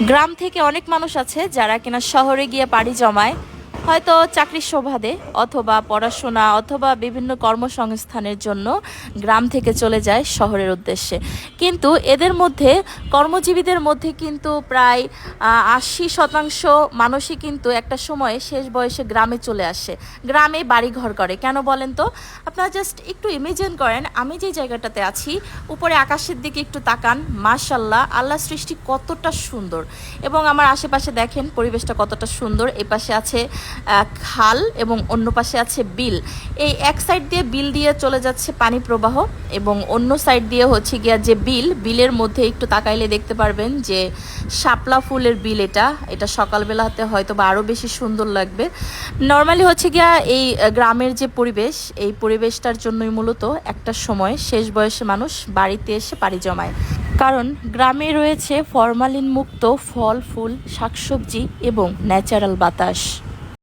গ্রাম থেকে অনেক মানুষ আছে যারা কিনা শহরে গিয়ে পাড়ি জমায়, হয়তো চাকরির সুবাদে অথবা পড়াশোনা অথবা বিভিন্ন কর্মসংস্থানের জন্য গ্রাম থেকে চলে যায় শহরের উদ্দেশ্যে। কিন্তু এদের মধ্যে কর্মজীবীদের মধ্যে কিন্তু প্রায় 80% মানুষই কিন্তু একটা সময়ে শেষ বয়সে গ্রামে চলে আসে, গ্রামে বাড়ি ঘর করে। কেন বলেন তো? আপনারা জাস্ট একটু ইমেজিন করেন, আমি যে জায়গাটাতে আছি উপরে আকাশের দিকে একটু তাকান, মাশাল্লাহ, আল্লাহ সৃষ্টি কতটা সুন্দর। এবং আমার আশেপাশে দেখেন পরিবেশটা কতটা সুন্দর। এ পাশে আছে খাল এবং অন্য পাশে আছে বিল। এই এক সাইড দিয়ে বিল দিয়ে চলে যাচ্ছে পানি প্রবাহ, এবং অন্য সাইড দিয়ে হচ্ছে গিয়া যে বিলের মধ্যে একটু তাকাইলে দেখতে পারবেন যে শাপলা ফুলের বিল। এটা সকালবেলাতে হয়তো বা আরও বেশি সুন্দর লাগবে। নর্মালি হচ্ছে গিয়া এই গ্রামের যে পরিবেশ, এই পরিবেশটার জন্যই মূলত একটা সময় শেষ বয়সে মানুষ বাড়িতে এসে পাড়ি জমায়। কারণ গ্রামে রয়েছে ফরমালিন মুক্ত ফল ফুল, শাকসবজি এবং ন্যাচারাল বাতাস।